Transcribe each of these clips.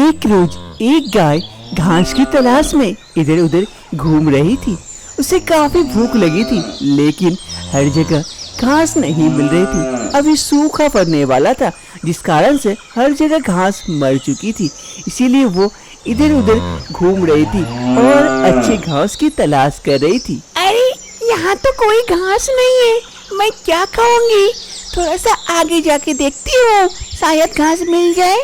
एक रोज एक गाय घास की तलाश में इधर उधर घूम रही थी। उसे काफी भूख लगी थी, लेकिन हर जगह घास नहीं मिल रही थी। अभी सूखा पड़ने वाला था, जिस कारण से हर जगह घास मर चुकी थी। इसीलिए वो इधर उधर घूम रही थी और अच्छी घास की तलाश कर रही थी। अरे यहाँ तो कोई घास नहीं है, मैं क्या खाऊंगी? थोड़ा सा आगे जाके देखती हूँ, शायद घास मिल जाए।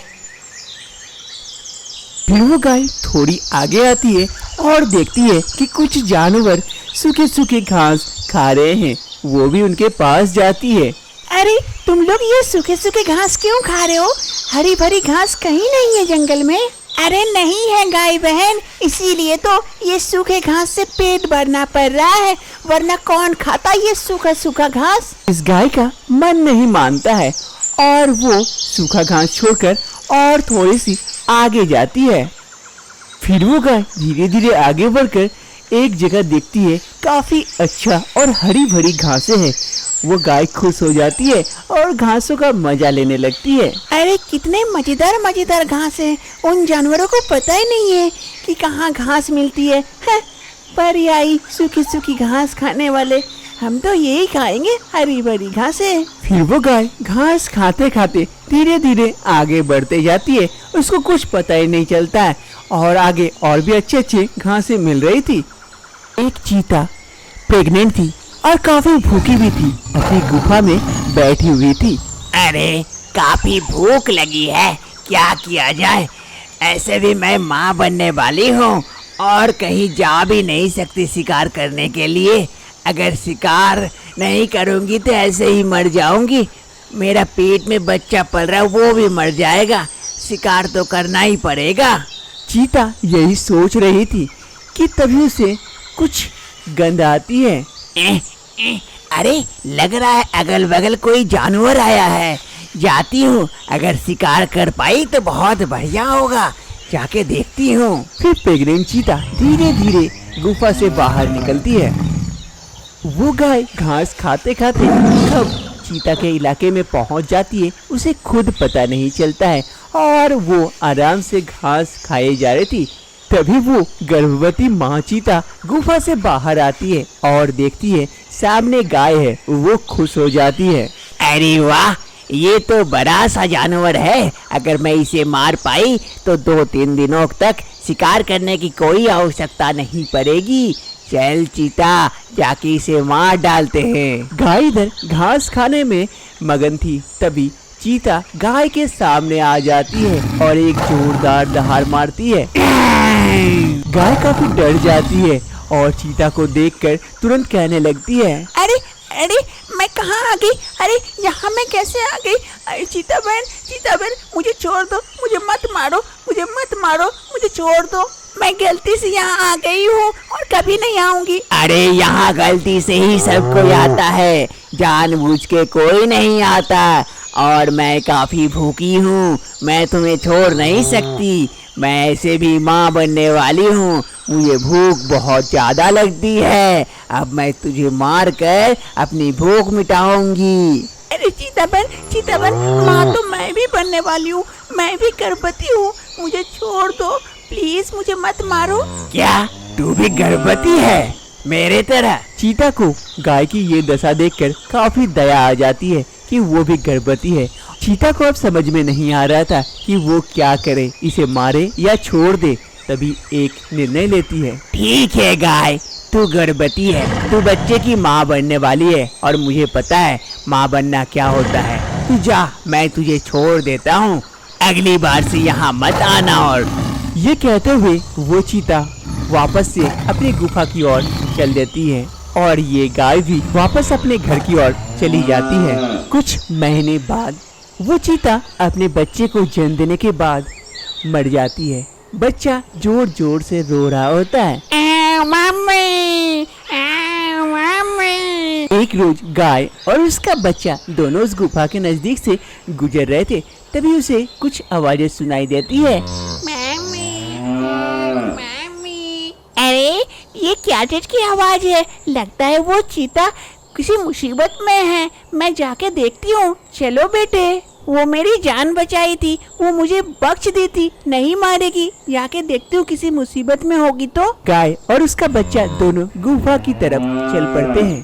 फिर वो गाय थोड़ी आगे आती है और देखती है कि कुछ जानवर सूखे सूखे घास खा रहे हैं। वो भी उनके पास जाती है। अरे तुम लोग ये सूखे सूखे घास क्यों खा रहे हो? हरी भरी घास कहीं नहीं है जंगल में। अरे नहीं है गाय बहन, इसीलिए तो ये सूखे घास से पेट भरना पड़ रहा है, वरना कौन खाता ये सूखा सूखा घास। इस गाय का मन नहीं मानता है और वो सूखा घास छोड़कर और थोड़ी सी आगे जाती है। फिर वो गाय धीरे धीरे आगे बढ़कर एक जगह देखती है, काफी अच्छा और हरी भरी घासें हैं। वो गाय खुश हो जाती है और घासों का मजा लेने लगती है। अरे कितने मजेदार मजेदार घास है, उन जानवरों को पता ही नहीं है कि कहाँ घास मिलती है। पर आई सूखी सूखी घास खाने वाले, हम तो यही खाएंगे, हरी भरी घासें। फिर वो गाय घास खाते खाते धीरे धीरे आगे बढ़ते जाती है। उसको कुछ पता ही नहीं चलता है और आगे और भी अच्छे अच्छे घासें मिल रही थी। एक चीता प्रेग्नेंट थी और काफी भूखी भी थी, अपनी गुफा में बैठी हुई थी। अरे काफी भूख लगी है, क्या किया जाए? ऐसे भी मैं माँ बनने वाली हूँ और कहीं जा भी नहीं सकती शिकार करने के लिए। अगर शिकार नहीं करूँगी तो ऐसे ही मर जाऊँगी। मेरा पेट में बच्चा पल रहा है, वो भी मर जाएगा। शिकार तो करना ही पड़ेगा। चीता यही सोच रही थी कि तभी उसे कुछ गंध आती है। अरे लग रहा है अगल बगल कोई जानवर आया है, जाती हूँ। अगर शिकार कर पाई तो बहुत बढ़िया होगा, जाके देखती हूँ। फिर प्रेग्नेंट चीता धीरे धीरे गुफा से बाहर निकलती है। वो गाय घास खाते खाते कब चीता के इलाके में पहुंच जाती है, उसे खुद पता नहीं चलता है और वो आराम से घास खाए जा रही थी। तभी वो गर्भवती माँ चीता गुफा से बाहर आती है और देखती है सामने गाय है। वो खुश हो जाती है। अरे वाह, ये तो बड़ा सा जानवर है। अगर मैं इसे मार पाई तो 2-3 दिनों तक शिकार करने की कोई आवश्यकता नहीं पड़ेगी। चल चीता, जाके इसे मार डालते हैं। गाय इधर घास खाने में मगन थी, तभी चीता गाय के सामने आ जाती है और एक जोरदार दहाड़ मारती है। गाय काफी डर जाती है और चीता को देखकर तुरंत कहने लगती है, अरे अरे मैं कहाँ आ गई? अरे यहाँ मैं कैसे आ गई? अरे चीता बहन मुझे छोड़ दो, मुझे मत मारो, मुझे मत मारो, मुझे छोड़ दो। मैं गलती से यहाँ आ गई हूँ और कभी नहीं आऊंगी। अरे यहाँ गलती से ही सब कोई आता है, जानबूझ के कोई नहीं आता। और मैं काफी भूखी हूँ, मैं तुम्हें छोड़ नहीं सकती। मैं ऐसे भी माँ बनने वाली हूँ, मुझे भूख बहुत ज्यादा लगती है। अब मैं तुझे मार कर अपनी भूख मिटाऊंगी। अरे चीता बहन, माँ तो मैं भी बनने वाली हूँ, मैं भी गर्भवती हूँ, मुझे छोड़ दो प्लीज, मुझे मत मारो। क्या तू भी गर्भवती है मेरे तरह? चीता को गाय की ये दशा देखकर काफी दया आ जाती है कि वो भी गर्भवती है। चीता को अब समझ में नहीं आ रहा था कि वो क्या करे, इसे मारे या छोड़ दे। तभी एक निर्णय लेती है। ठीक है गाय, तू गर्भवती है, तू बच्चे की माँ बनने वाली है और मुझे पता है माँ बनना क्या होता है। तू जा, मैं तुझे छोड़ देता हूँ, अगली बार से यहाँ मत आना। और ये कहते हुए वो चीता वापस से अपनी गुफा की ओर चल देती है और ये गाय भी वापस अपने घर की ओर चली जाती है। कुछ महीने बाद वो चीता अपने बच्चे को जन्म देने के बाद मर जाती है। बच्चा जोर जोर से रो रहा होता है। Mummy, mummy. एक रोज गाय और उसका बच्चा दोनों उस गुफा के नजदीक से गुजर रहे थे, तभी उसे कुछ आवाजें सुनाई देती है। अरे ये क्या चीज की आवाज है? लगता है वो चीता किसी मुसीबत में है, मैं जाके देखती हूँ। चलो बेटे। वो मेरी जान बचाई थी, वो मुझे बख्श दी थी, नहीं मारेगी। जाके देखती हूँ किसी मुसीबत में होगी तो। गाय और उसका बच्चा दोनों गुफा की तरफ चल पड़ते हैं।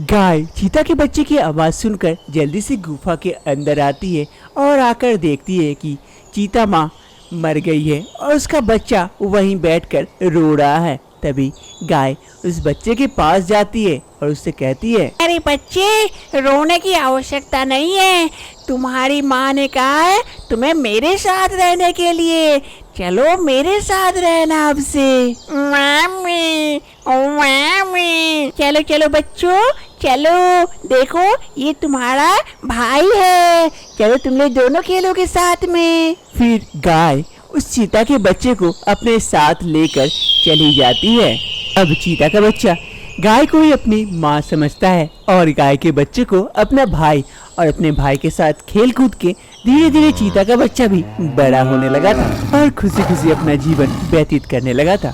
गाय चीता के बच्चे की आवाज सुनकर जल्दी से गुफा के अंदर आती है और आकर देखती है कि चीता माँ मर गई है और उसका बच्चा वहीं बैठकर रो रहा है। तभी गाय उस बच्चे के पास जाती है और उससे कहती है, अरे बच्चे, रोने की आवश्यकता नहीं है। तुम्हारी माँ ने कहा है तुम्हें मेरे साथ रहने के लिए। चलो मेरे साथ रहना अब से। मामी, ओ मामी, चलो चलो बच्चों, चलो। देखो ये तुम्हारा भाई है, चलो तुम लोग दोनों खेलोगे साथ में। फिर गाय उस चीता के बच्चे को अपने साथ लेकर चली जाती है। अब चीता का बच्चा गाय को ही अपनी माँ समझता है और गाय के बच्चे को अपना भाई, और अपने भाई के साथ खेल कूद के धीरे धीरे चीता का बच्चा भी बड़ा होने लगा था और खुशी खुशी अपना जीवन व्यतीत करने लगा था।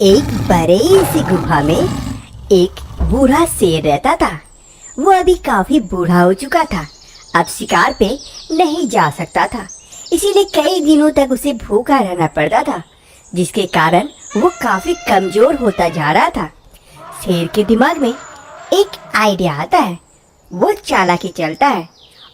एक बड़ी सी गुफा में एक बूढ़ा शेर रहता था। वो अभी काफी बूढ़ा हो चुका था, अब शिकार पे नहीं जा सकता था, इसीलिए कई दिनों तक उसे भूखा रहना पड़ता था, जिसके कारण वो काफी कमजोर होता जा रहा था। शेर के दिमाग में एक आइडिया आता है। वो चालाकी चलता है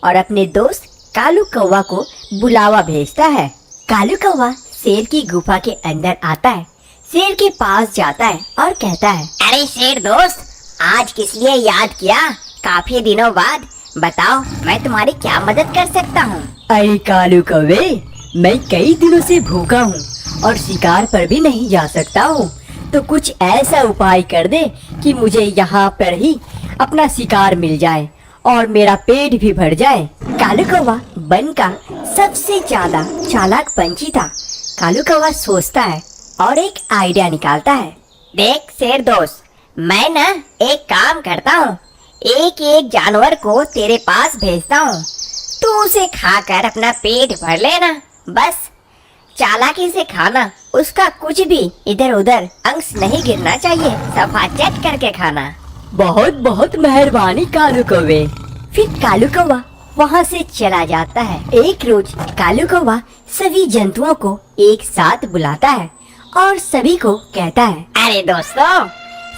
और अपने दोस्त कालू कौवा को बुलावा भेजता है। कालू कौवा शेर की गुफा के अंदर आता है, शेर के पास जाता है और कहता है, अरे शेर दोस्त, आज किस लिए याद किया? काफी दिनों बाद, बताओ मैं तुम्हारी क्या मदद कर सकता हूँ? अरे कालू कौवे, मैं कई दिनों से भूखा हूँ और शिकार पर भी नहीं जा सकता हूँ, तो कुछ ऐसा उपाय कर दे कि मुझे यहाँ पर ही अपना शिकार मिल जाए और मेरा पेट भी भर जाए। कालू कौवा वन का सबसे ज्यादा चालाक पंछी था। कालू कौवा सोचता है और एक आइडिया निकालता है। देख शेर दोस्त, मैं ना एक काम करता हूँ, एक एक जानवर को तेरे पास भेजता हूँ, तू उसे खाकर अपना पेट भर लेना। बस चालाकी से खाना, उसका कुछ भी इधर उधर अंश नहीं गिरना चाहिए, सफा चट करके खाना। बहुत बहुत मेहरबानी कालू कौवे। फिर कालू कौवा वहाँ से चला जाता है। एक रोज कालू कौवा सभी जंतुओं को एक साथ बुलाता है और सभी को कहता है, अरे दोस्तों,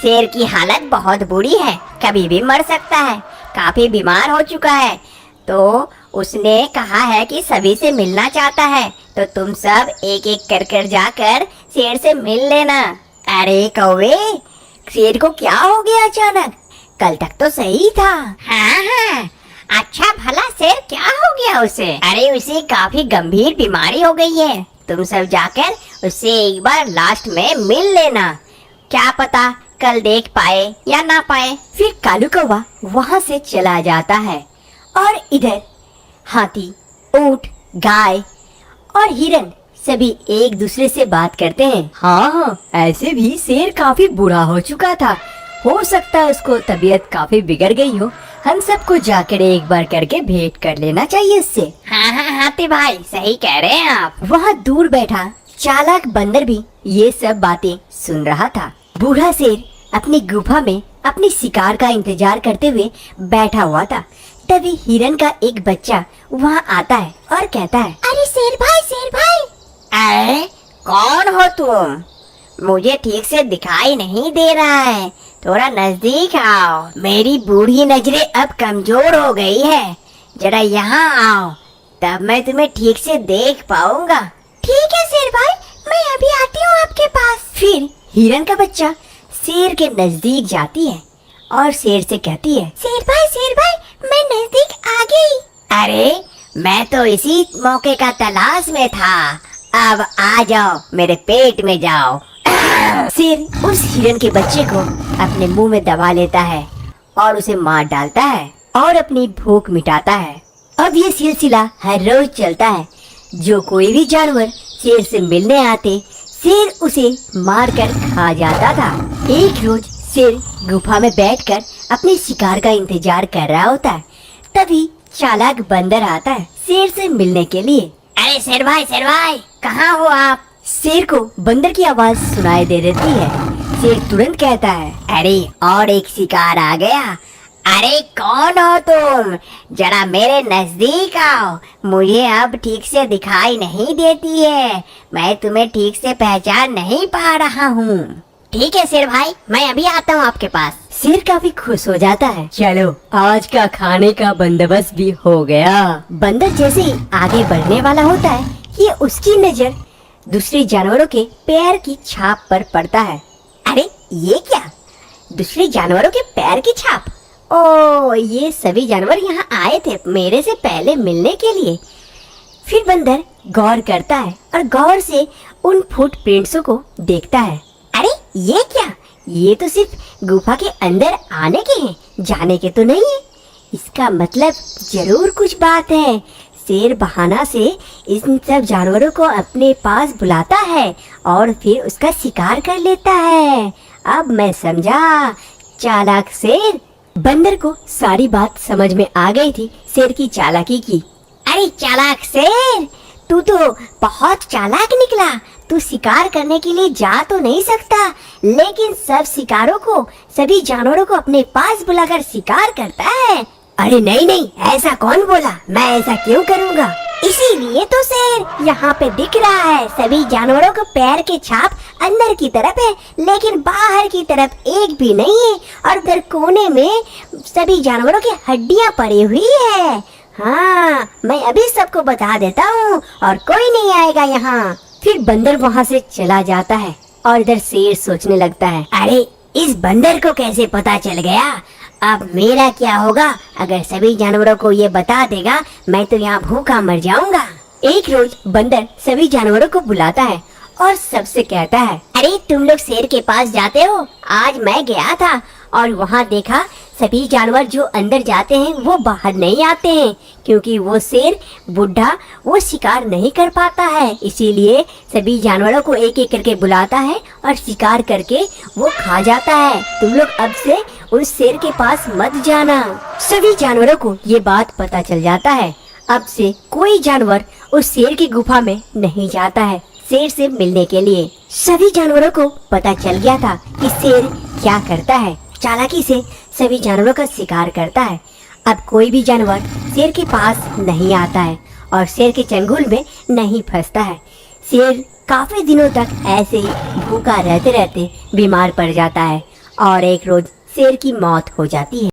शेर की हालत बहुत बुरी है, कभी भी मर सकता है, काफी बीमार हो चुका है, तो उसने कहा है कि सभी से मिलना चाहता है, तो तुम सब एक एक कर जाकर शेर से मिल लेना। अरे कौवे, शेर को क्या हो गया अचानक? कल तक तो सही था। हाँ, अच्छा भला शेर क्या हो गया उसे? अरे उसे काफी गंभीर बीमारी हो गई है, तुम सब जाकर उससे एक बार लास्ट में मिल लेना, क्या पता कल देख पाए या ना पाए। फिर कालू कौवा वहाँ से चला जाता है और इधर हाथी, ऊंट, गाय और हिरन सभी एक दूसरे से बात करते हैं। हाँ, ऐसे भी शेर काफी बूढ़ा हो चुका था, हो सकता है उसको तबीयत काफी बिगड़ गई हो, हम सबको जाकर एक बार करके भेंट कर लेना चाहिए इससे। हाँ हाथी भाई, सही कह रहे हैं आप। वहाँ दूर बैठा चालाक बंदर भी ये सब बातें सुन रहा था। बूढ़ा शेर अपनी गुफा में अपनी शिकार का इंतजार करते हुए बैठा हुआ था। तभी हिरन का एक बच्चा वहाँ आता है और कहता है, अरे शेर भाई, शेर भाई। अरे कौन हो तुम? मुझे ठीक से दिखाई नहीं दे रहा है, थोड़ा नजदीक आओ। मेरी बूढ़ी नजरें अब कमजोर हो गई है, जरा यहाँ आओ, तब मैं तुम्हें ठीक से देख पाऊंगा। ठीक है शेर भाई, मैं अभी आती हूँ आपके पास। फिर हिरन का बच्चा शेर के नजदीक जाती है और शेर से कहती है, शेर भाई, मैं नजदीक आ गई। अरे मैं तो इसी मौके का तलाश में था, अब आ जाओ, मेरे पेट में जाओ। शेर उस हिरन के बच्चे को अपने मुंह में दबा लेता है और उसे मार डालता है और अपनी भूख मिटाता है। अब ये सिलसिला हर रोज चलता है। जो कोई भी जानवर शेर से मिलने आते, शेर उसे मार कर खा जाता था। एक रोज शेर गुफा में बैठकर अपने शिकार का इंतजार कर रहा होता है। तभी चालाक बंदर आता है शेर से मिलने के लिए। अरे शेर भाई, कहाँ हो आप? शेर को बंदर की आवाज सुनाई दे देती है। शेर तुरंत कहता है, अरे और एक शिकार आ गया, अरे कौन हो तुम? जरा मेरे नजदीक आओ, मुझे अब ठीक से दिखाई नहीं देती है, मैं तुम्हें ठीक से पहचान नहीं पा रहा हूँ। ठीक है शेर भाई, मैं अभी आता हूँ आपके पास। शेर काफी खुश हो जाता है। चलो आज का खाने का बंदोबस्त भी हो गया। बंदर जैसे ही आगे बढ़ने वाला होता है कि उसकी नजर दूसरे जानवरों के पैर की छाप पर पड़ता है। अरे ये क्या? दूसरे जानवरों के पैर की छाप? ओ, ये सभी जानवर यहाँ आए थे मेरे से पहले मिलने के लिए। फिर बंदर गौर करता है और गौर से उन फुटप्रिंट्सों को देखता है। अरे ये क्या? ये तो सिर्फ गुफा के अंदर आने के हैं, जाने के तो नहीं है। इसका मतलब जरूर कुछ बात है। शेर बहाना से इन सब जानवरों को अपने पास बुलाता है और फिर उसका शिकार कर लेता है। अब मैं समझा, चालाक शेर। बंदर को सारी बात समझ में आ गई थी शेर की चालाकी की। अरे चालाक शेर, तू तो बहुत चालाक निकला। तू शिकार करने के लिए जा तो नहीं सकता, लेकिन सब शिकारों को, सभी जानवरों को अपने पास बुलाकर शिकार करता है। अरे नहीं नहीं, ऐसा कौन बोला? मैं ऐसा क्यों करूँगा? इसीलिए तो शेर यहाँ पे दिख रहा है। सभी जानवरों को पैर के छाप अंदर की तरफ है, लेकिन बाहर की तरफ एक भी नहीं है। और उधर कोने में सभी जानवरों की हड्डियाँ पड़ी हुई है। हाँ, मैं अभी सबको बता देता हूँ और कोई नहीं आएगा यहाँ। फिर बंदर वहाँ से चला जाता है और इधर शेर सोचने लगता है, अरे इस बंदर को कैसे पता चल गया? अब मेरा क्या होगा अगर सभी जानवरों को ये बता देगा? मैं तो यहाँ भूखा मर जाऊंगा। एक रोज बंदर सभी जानवरों को बुलाता है और सबसे कहता है, अरे तुम लोग शेर के पास जाते हो? आज मैं गया था और वहाँ देखा सभी जानवर जो अंदर जाते हैं वो बाहर नहीं आते हैं, क्योंकि वो शेर बुढ़ा वो शिकार नहीं कर पाता है। इसीलिए सभी जानवरों को एक एक करके बुलाता है और शिकार करके वो खा जाता है। तुम लोग अब से उस शेर के पास मत जाना। सभी जानवरों को ये बात पता चल जाता है। अब से कोई जानवर उस शेर की गुफा में नहीं जाता है शेर से मिलने के लिए। सभी जानवरों को पता चल गया था कि शेर क्या करता है। चालाकी से सभी जानवरों का शिकार करता है। अब कोई भी जानवर शेर के पास नहीं आता है और शेर के चंगुल में नहीं फंसता है। शेर काफी दिनों तक ऐसे ही भूखा रहते रहते बीमार पड़ जाता है और एक रोज शेर की मौत हो जाती है।